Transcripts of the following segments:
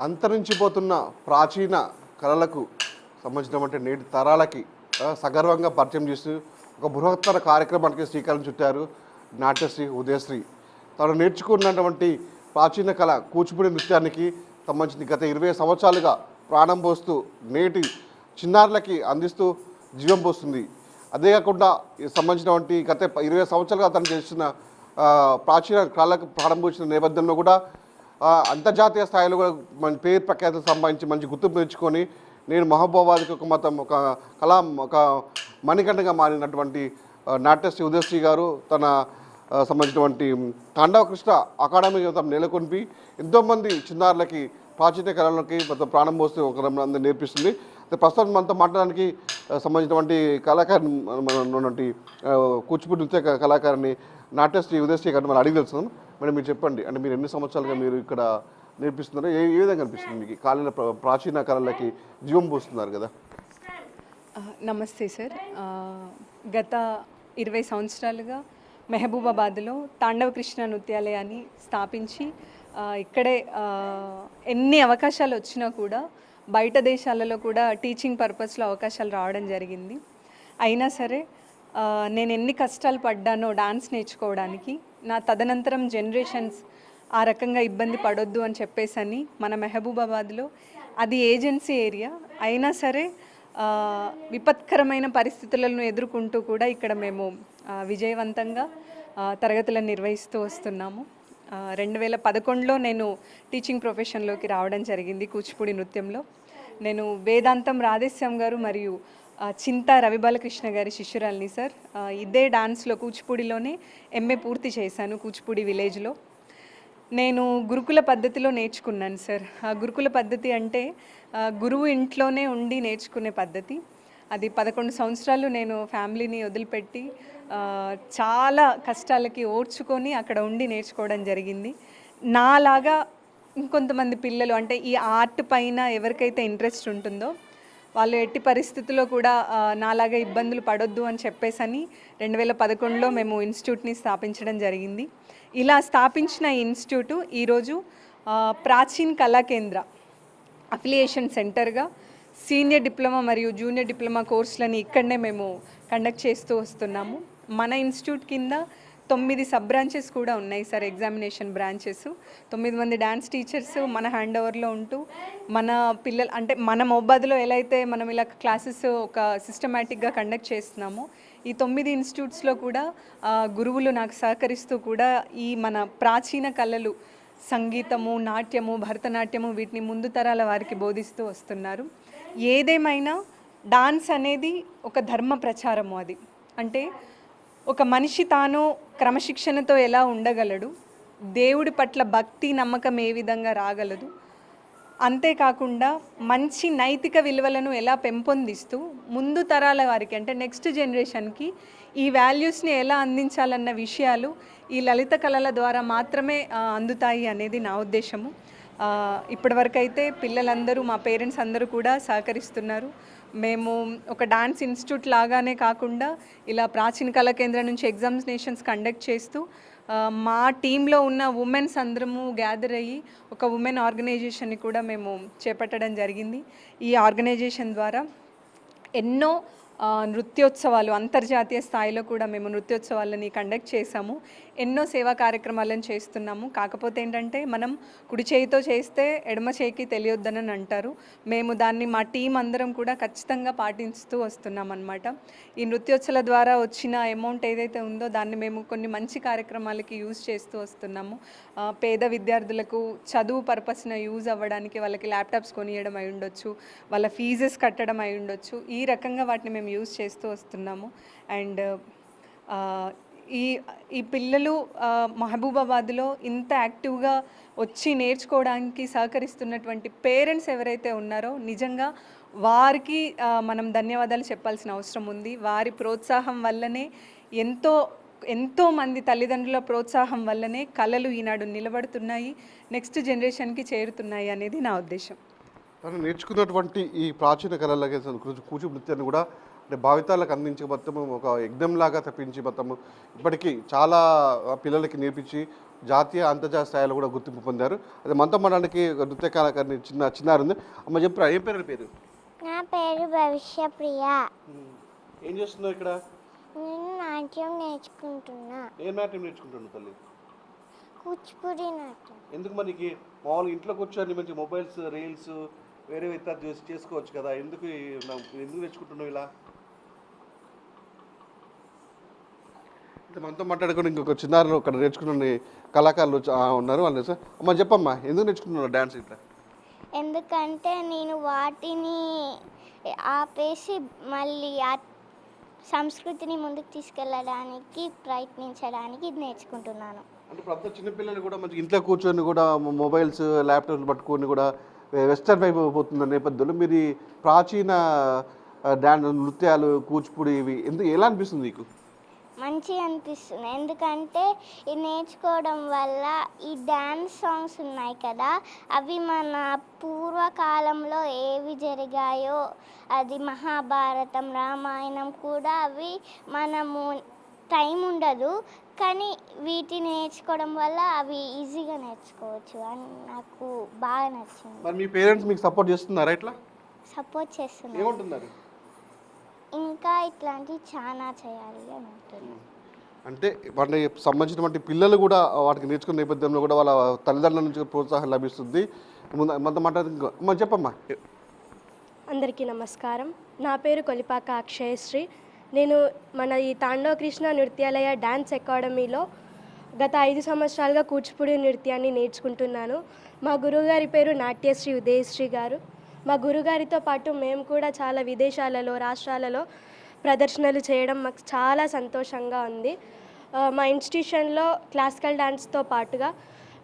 అంతరించిపోతున్న ప్రాచీన కళలకు సంబంధించినటువంటి నేటి తరాలకి సగర్వంగా పరిచయం చేస్తూ ఒక బృహత్తర కార్యక్రమానికి శ్రీకారం చుట్టారు నాట్యశ్రీ ఉదయశ్రీ. తను నేర్చుకున్నటువంటి ప్రాచీన కళ కూచిపూడి నృత్యానికి సంబంధించి గత 20 సంవత్సరాలుగా ప్రాణం పోస్తూ నేటి చిన్నారులకి అందిస్తూ జీవం పోస్తుంది. అదే కాకుండా సంబంధించినటువంటి గత 20 సంవత్సరాలుగా తను చేస్తున్న ప్రాచీన కళలకు ప్రారంభించిన నేపథ్యంలో కూడా అంతర్జాతీయ స్థాయిలో కూడా మంచి పేరు ప్రఖ్యాతులు సంపాదించి మంచి గుర్తింపు తెచ్చుకొని నేను మహబూబాబాద్కి ఒక కళా ఒక మణికంఠగా మారినటువంటి నాట్యశ్రీ ఉదయశ్రీ గారు తన సంబంధించినటువంటి తాండవ కృష్ణ అకాడమీ నెలకొల్పి ఎంతోమంది చిన్నారులకి ప్రాచీన కళలకి ప్రాణం పోస్తూ ఒక అందరూ నేర్పిస్తుంది. ప్రస్తుతం మనతో మాట్లాడడానికి సంబంధించినటువంటి కళాకారిని ఉన్నటువంటి కూచిపూడి నృత్య కళాకారిని నాట్యశ్రీ ఉదయశ్రీ గారిని మనం అడిగి తెలుస్తున్నాం. మేడం మీరు చెప్పండి, అంటే మీరు ఎన్ని సంవత్సరాలుగా మీరు ఇక్కడ నేర్పిస్తున్నారో ఏ విధంగా అనిపిస్తుంది మీకు కాలేజీలో ప్రాచీన కళలకి జీవం పోస్తున్నారు కదా? నమస్తే సార్. గత 20 సంవత్సరాలుగా మెహబూబాబాద్లో తాండవ కృష్ణ నృత్యాలయాన్ని స్థాపించి ఇక్కడే ఎన్ని అవకాశాలు వచ్చినా కూడా బయట దేశాలలో కూడా టీచింగ్ పర్పస్లో అవకాశాలు రావడం జరిగింది. అయినా సరే నేను ఎన్ని కష్టాలు పడ్డానో డాన్స్ నేర్చుకోవడానికి, నా తదనంతరం జనరేషన్స్ ఆ రకంగా ఇబ్బంది పడొద్దు అని చెప్పేసని మన మెహబూబాబాద్లో అది ఏజెన్సీ ఏరియా అయినా సరే విపత్కరమైన పరిస్థితులను ఎదుర్కొంటూ కూడా ఇక్కడ మేము విజయవంతంగా తరగతులను నిర్వహిస్తూ వస్తున్నాము. 2011లో నేను టీచింగ్ ప్రొఫెషన్లోకి రావడం జరిగింది కూచిపూడి నృత్యంలో. నేను వేదాంతం రాధేశ్యామ్ గారు మరియు చింతా రవిబాలకృష్ణ గారి శిష్యురాల్ని సార్. ఇదే డాన్స్లో కూచిపూడిలోనే ఎంఏ పూర్తి చేశాను కూచిపూడి విలేజ్లో. నేను గురుకుల పద్ధతిలో నేర్చుకున్నాను సార్. గురుకుల పద్ధతి అంటే గురువు ఇంట్లోనే ఉండి నేర్చుకునే పద్ధతి. అది 11 సంవత్సరాలు నేను ఫ్యామిలీని వదిలిపెట్టి చాలా కష్టాలకి ఓర్చుకొని అక్కడ ఉండి నేర్చుకోవడం జరిగింది. నాలాగా ఇంకొంతమంది పిల్లలు అంటే ఈ ఆర్ట్ పైన ఎవరికైతే ఇంట్రెస్ట్ ఉంటుందో వాళ్ళు ఎట్టి పరిస్థితుల్లో కూడా నాలాగా ఇబ్బందులు పడొద్దు అని చెప్పేసని 2011లో మేము ఇన్స్టిట్యూట్ని స్థాపించడం జరిగింది. ఇలా స్థాపించిన ఈ ఇన్స్టిట్యూటు ఈరోజు ప్రాచీన్ కళా కేంద్ర అఫిలియేషన్ సెంటర్గా సీనియర్ డిప్లొమా మరియు జూనియర్ డిప్లొమా కోర్సులని ఇక్కడనే మేము కండక్ట్ చేస్తూ వస్తున్నాము. మన ఇన్స్టిట్యూట్ కింద 9 సబ్ బ్రాంచెస్ కూడా ఉన్నాయి సార్, ఎగ్జామినేషన్ బ్రాంచెస్. 9 మంది డ్యాన్స్ టీచర్స్ మన హ్యాండ్ ఓవర్లో ఉంటూ మన పిల్లలు అంటే మన మొబాద్లో ఎలా అయితే మనం ఇలా క్లాసెస్ ఒక సిస్టమేటిక్గా కండక్ట్ చేస్తున్నామో ఈ 9 ఇన్స్టిట్యూట్స్లో కూడా గురువులు నాకు సహకరిస్తూ కూడా ఈ మన ప్రాచీన కళలు సంగీతము, నాట్యము, భరతనాట్యము వీటిని ముందు తరాల వారికి బోధిస్తూ వస్తున్నారు. ఏదేమైనా డాన్స్ అనేది ఒక ధర్మ ప్రచారము. అది అంటే ఒక మనిషి తాను క్రమశిక్షణతో ఎలా ఉండగలడు, దేవుడి పట్ల భక్తి నమ్మకం ఏ విధంగా రాగలదు, అంతేకాకుండా మంచి నైతిక విలువలను ఎలా పెంపొందిస్తూ ముందు తరాల వారికి అంటే నెక్స్ట్ జనరేషన్కి ఈ వాల్యూస్ని ఎలా అందించాలన్న విషయాలు ఈ లలిత కళల ద్వారా మాత్రమే అందుతాయి అనేది నా ఉద్దేశము. ఇప్పటివరకు అయితే పిల్లలందరూ మా పేరెంట్స్ అందరూ కూడా సహకరిస్తున్నారు. మేము ఒక డాన్స్ ఇన్స్టిట్యూట్ లాగానే కాకుండా ఇలా ప్రాచీన కళా కేంద్రం నుంచి ఎగ్జామినేషన్స్ కండక్ట్ చేస్తూ మా టీంలో ఉన్న ఉమెన్స్ అందరము గ్యాదర్ అయ్యి ఒక ఉమెన్ ఆర్గనైజేషన్ని కూడా మేము చేపట్టడం జరిగింది. ఈ ఆర్గనైజేషన్ ద్వారా ఎన్నో నృత్యోత్సవాలు అంతర్జాతీయ స్థాయిలో కూడా మేము నృత్యోత్సవాలని కండక్ట్ చేసాము. ఎన్నో సేవా కార్యక్రమాలను చేస్తున్నాము. కాకపోతే ఏంటంటే మనం కుడి చేయితో చేస్తే ఎడమ చేయికి తెలియొద్దని అంటారు. మేము దాన్ని మా టీం అందరం కూడా ఖచ్చితంగా పాటిస్తూ వస్తున్నాం అన్నమాట. ఈ నృత్యోత్సవాల ద్వారా వచ్చిన అమౌంట్ ఏదైతే ఉందో దాన్ని మేము కొన్ని మంచి కార్యక్రమాలకి యూజ్ చేస్తూ వస్తున్నాము. పేద విద్యార్థులకు చదువు పర్పస్న యూజ్ అవ్వడానికి వాళ్ళకి ల్యాప్టాప్స్ కొనియడం అయి ఉండొచ్చు, వాళ్ళ ఫీజెస్ కట్టడం అయి ఉండొచ్చు. ఈ రకంగా వాటిని మేము యూజ్ చేస్తూ వస్తున్నాము. అండ్ ఈ పిల్లలు మహబూబాబాద్లో ఇంత యాక్టివ్గా వచ్చి నేర్చుకోవడానికి సహకరిస్తున్నటువంటి పేరెంట్స్ ఎవరైతే ఉన్నారో నిజంగా వారికి మనం ధన్యవాదాలు చెప్పాల్సిన అవసరం ఉంది. వారి ప్రోత్సాహం వల్లనే ఎంతో మంది తల్లిదండ్రుల ప్రోత్సాహం వల్లనే కళలు ఈనాడు నిలబడుతున్నాయి, నెక్స్ట్ జనరేషన్కి చేరుతున్నాయి అనేది నా ఉద్దేశం. తను నేర్చుకున్నటువంటి ఈ ప్రాచీన కళలకి కూచిపూడి నృత్యాన్ని కూడా అంటే భావితాలకు అందించి మొత్తము ఒక యజ్ఞంలాగా తప్పించి మొత్తము ఇప్పటికీ చాలా పిల్లలకి నేర్పించి జాతీయ అంతర్జాతీయ స్థాయిలో కూడా గుర్తింపు పొందారు. అదే మనతో మనడానికి నృత్య కళాకారిణి చిన్నారి ఉంది. అమ్మ చెప్పరా, ఏం పేరు? నా పేరు భవిష్యప్రియ. ఏం చేస్తున్నావు ఇక్కడ? నేను నాట్యం నేర్చుకుంటున్నా. ఏం నాట్యం నేర్చుకుంటున్నావు తల్లి? కూచిపూడి నాట్యం. ఎందుకు మనకి మామూలుగా ఇంట్లో కూర్చొని మంచి మొబైల్స్ రీల్స్ వేరే ఇతర చేసుకోవచ్చు కదా, ఎందుకు నేర్చుకుంటున్నావు ఇలా? మనతో మాట్లాడుకుని ఇంకొక చిన్నారులు ఇక్కడ నేర్చుకున్న కళాకారులు ఉన్నారు. వాళ్ళు సార్, అమ్మ చెప్పమ్మా, ఎందుకు నేర్చుకుంటున్నావు డ్యాన్స్ ఇట్లా? ఎందుకంటే నేను వాటిని ఆపేసి మళ్ళీ ఆ సంస్కృతిని ముందుకు తీసుకెళ్ళడానికి ప్రయత్నించడానికి ఇది నేర్చుకుంటున్నాను. అంటే ఇప్పుడు అంతా చిన్నపిల్లలు కూడా మంచి ఇంట్లో కూర్చొని కూడా మొబైల్స్ ల్యాప్టాప్లు పట్టుకొని కూడా వెస్టర్న్ వైపు పోతున్న నేపథ్యంలో మీరు ఈ ప్రాచీన డ్యాన్స్ నృత్యాలు కూచిపూడి ఇవి ఎలా అనిపిస్తుంది నీకు? మంచిగా అనిపిస్తుంది. ఎందుకంటే ఇది నేర్చుకోవడం వల్ల ఈ డ్యాన్స్ సాంగ్స్ ఉన్నాయి కదా, అవి మన పూర్వకాలంలో ఏవి జరిగాయో, అది మహాభారతం రామాయణం కూడా, అవి మనము టైం ఉండదు కానీ వీటిని నేర్చుకోవడం వల్ల అవి ఈజీగా నేర్చుకోవచ్చు అని నాకు బాగా నచ్చింది. మరి మీ పేరెంట్స్ మీకు సపోర్ట్ చేస్తున్నారా? ఇట్లా సపోర్ట్ చేస్తున్నారు. ఏమంటున్నారు? ఇంకా ఇట్లాంటివి చాలా చేయాలి అని అంటున్నారు. అంటే వాటికి సంబంధించినటువంటి పిల్లలు కూడా వాటికి నేర్చుకునే నేపథ్యంలో కూడా వాళ్ళ తల్లిదండ్రుల నుంచి ప్రోత్సాహం లభిస్తుంది. ముందు మాట్లాడుతుంది చెప్పమ్మా. అందరికీ నమస్కారం. నా పేరు కొలిపాక అక్షయశ్రీ. నేను మన ఈ తాండవ కృష్ణ నృత్యాలయ డ్యాన్స్ అకాడమీలో గత 5 సంవత్సరాలుగా కూచిపూడి నృత్యాన్ని నేర్చుకుంటున్నాను. మా గురువుగారి పేరు నాట్యశ్రీ ఉదయశ్రీ గారు. మా గురుగారితో పాటు మేము కూడా చాలా విదేశాలలో రాష్ట్రాలలో ప్రదర్శనలు చేయడం మాకు చాలా సంతోషంగా ఉంది. మా ఇన్స్టిట్యూషన్లో క్లాసికల్ డ్యాన్స్తో పాటుగా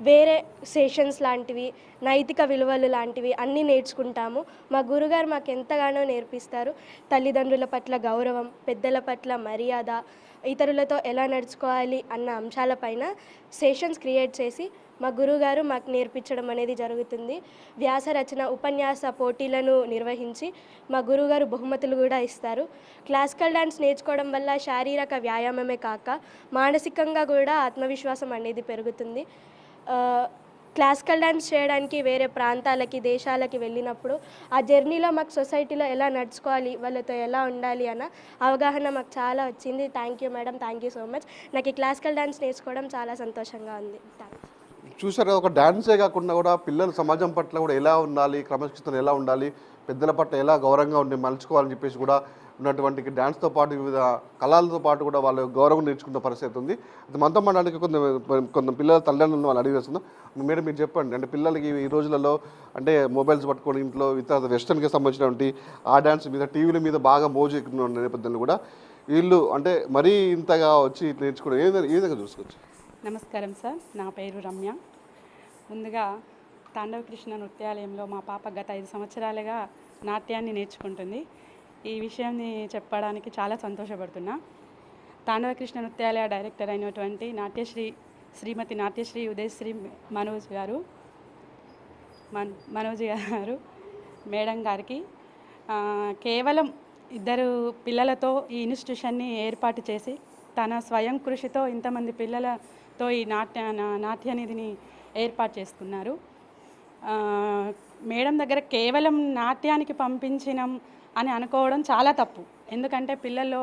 వేరే సెషన్స్ లాంటివి, నైతిక విలువలు లాంటివి అన్నీ నేర్చుకుంటాము. మా గురుగారు మాకు ఎంతగానో నేర్పిస్తారు. తల్లిదండ్రుల పట్ల గౌరవం, పెద్దల పట్ల మర్యాద, ఇతరులతో ఎలా నడుచుకోవాలి అన్న అంశాలపైన సెషన్స్ క్రియేట్ చేసి మా గురుగారు మాకు నేర్పించడం అనేది జరుగుతుంది. వ్యాస రచన ఉపన్యాస పోటీలను నిర్వహించి మా గురుగారు బహుమతులు కూడా ఇస్తారు. క్లాసికల్ డ్యాన్స్ నేర్చుకోవడం వల్ల శారీరక వ్యాయామమే కాక మానసికంగా కూడా ఆత్మవిశ్వాసం అనేది పెరుగుతుంది. క్లాసికల్ డ్యాన్స్ చేయడానికి వేరే ప్రాంతాలకి దేశాలకి వెళ్ళినప్పుడు ఆ జర్నీలో మాకు సొసైటీలో ఎలా నడుచుకోవాలి, వాళ్ళతో ఎలా ఉండాలి అన్న అవగాహన మాకు చాలా వచ్చింది. Thank you madam, thank you so much. నాకు ఈ క్లాసికల్ డ్యాన్స్ నేర్చుకోవడం చాలా సంతోషంగా ఉంది. చూసారు, ఒక డ్యాన్సే కాకుండా కూడా పిల్లలు సమాజం పట్ల కూడా ఎలా ఉండాలి, క్రమశిక్షణ ఎలా ఉండాలి, పెద్దల పట్ల ఎలా గౌరవంగా ఉండి మలుచుకోవాలని చెప్పేసి కూడా ఉన్నటువంటి డ్యాన్స్తో పాటు వివిధ కళలతో పాటు కూడా వాళ్ళు గౌరవం నేర్చుకున్న పరిస్థితి ఉంది. అది మనతో మాట్లాడడానికి కొంత పిల్లల తల్లిదండ్రులను వాళ్ళు అడిగేస్తున్నాం. మేడం మీరు చెప్పండి, అంటే పిల్లలకి ఈ రోజులలో అంటే మొబైల్స్ పట్టుకొని ఇంట్లో ఇతర వెస్టర్న్కి సంబంధించినటువంటి ఆ డ్యాన్స్ మీద టీవీల మీద బాగా మోజు ఎక్కువ నేపథ్యంలో కూడా వీళ్ళు అంటే మరీ ఇంతగా వచ్చి నేర్చుకోవడం ఏ విధంగా చూసుకోవచ్చు? నమస్కారం సార్, నా పేరు రమ్య. ముందుగా తాండవ కృష్ణ నృత్యాలయంలో మా పాప గత 5 సంవత్సరాలుగా నాట్యాన్ని నేర్చుకుంటుంది. ఈ విషయాన్ని చెప్పడానికి చాలా సంతోషపడుతున్నా. తాండవ కృష్ణ నృత్యాలయ డైరెక్టర్ అయినటువంటి శ్రీమతి నాట్యశ్రీ ఉదయశ్రీ మనోజ్ గారు మేడం గారికి కేవలం 2 పిల్లలతో ఈ ఇన్స్టిట్యూషన్ని ఏర్పాటు చేసి తన స్వయం కృషితో ఇంతమంది పిల్లలతో ఈ నాట్యానిధిని ఏర్పాటు చేసుకున్నారు. మేడం దగ్గర కేవలం నాట్యానికి పంపించినాం అని అనుకోవడం చాలా తప్పు. ఎందుకంటే పిల్లల్లో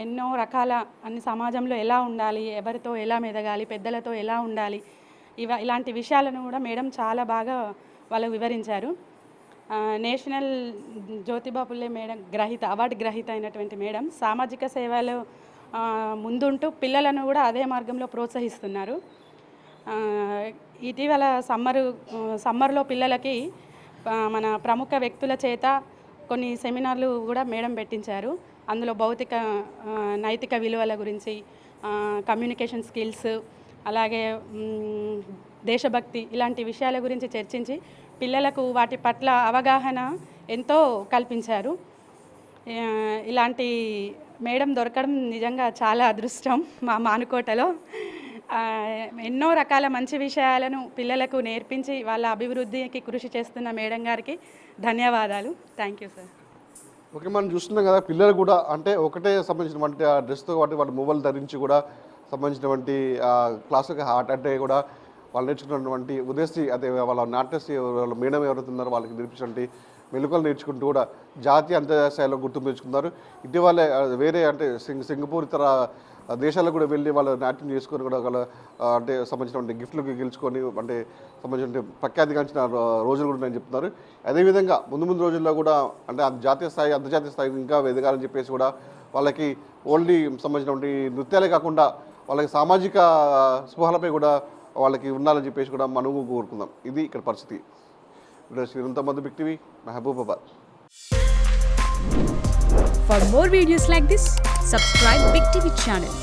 ఎన్నో రకాల అన్ని సమాజంలో ఎలా ఉండాలి, ఎవరితో ఎలా మెదగాలి, పెద్దలతో ఎలా ఉండాలి, ఇలాంటి విషయాలను కూడా మేడం చాలా బాగా వాళ్ళకు వివరించారు. నేషనల్ జ్యోతిబా పుల్లే మేడం అవార్డు గ్రహీత అయినటువంటి మేడం సామాజిక సేవలో ముందుంటూ పిల్లలను కూడా అదే మార్గంలో ప్రోత్సహిస్తున్నారు. ఇటీవల సమ్మర్లో పిల్లలకి మన ప్రముఖ వ్యక్తుల చేత కొన్ని సెమినార్లు కూడా మేడం పెట్టించారు. అందులో భౌతిక నైతిక విలువల గురించి, కమ్యూనికేషన్ స్కిల్స్, అలాగే దేశభక్తి ఇలాంటి విషయాల గురించి చర్చించి పిల్లలకు వాటి పట్ల అవగాహన ఎంతో కల్పించారు. ఇలాంటి మేడం దొరకడం నిజంగా చాలా అదృష్టం మా మానుకోటలో. ఎన్నో రకాల మంచి విషయాలను పిల్లలకు నేర్పించి వాళ్ళ అభివృద్ధికి కృషి చేస్తున్న మేడం గారికి ధన్యవాదాలు. Thank you sir. ఓకే, మనం చూస్తున్నాం కదా పిల్లలు కూడా అంటే ఒకటే సంబంధించినటువంటి ఆ డ్రెస్తో పాటు వాళ్ళ మొబైల్ ధరించి కూడా సంబంధించినటువంటి క్లాసుకి హార్ట్ అంటే కూడా వాళ్ళు నేర్చుకున్నటువంటి ఉదయశ్రీ అదే వాళ్ళ నాట్యశ్రీ వాళ్ళ మేడం ఎవరైతే ఉన్నారో వాళ్ళకి నేర్పించినటువంటి మెలకువలు నేర్చుకుంటూ కూడా జాతీయ అంతర్జాతీయ స్థాయిలో గుర్తింపు తెచ్చుకున్నారు. ఇటీవలే వేరే అంటే సింగపూర్ ఇతర దేశాలకు కూడా వెళ్ళి వాళ్ళు నాట్యం చేసుకొని కూడా వాళ్ళ అంటే సంబంధించినటువంటి గిఫ్ట్లు గెలుచుకొని అంటే సంబంధించిన ప్రఖ్యాతిగాంచిన రోజులు కూడా ఉన్నాయని చెప్తున్నారు. అదేవిధంగా ముందు రోజుల్లో కూడా అంటే జాతీయ స్థాయి అంతర్జాతీయ స్థాయి ఇంకా ఎదగాలని చెప్పేసి కూడా వాళ్ళకి ఓన్లీ సంబంధించినటువంటి నృత్యాలే కాకుండా వాళ్ళకి సామాజిక స్పృహలపై కూడా వాళ్ళకి ఉండాలని చెప్పేసి కూడా మనము కోరుకుందాం. ఇది ఇక్కడ పరిస్థితి. ఇక్కడ Sriranta Madhu Big TV, Mahabubabad. For more videos like this, subscribe Big TV channel.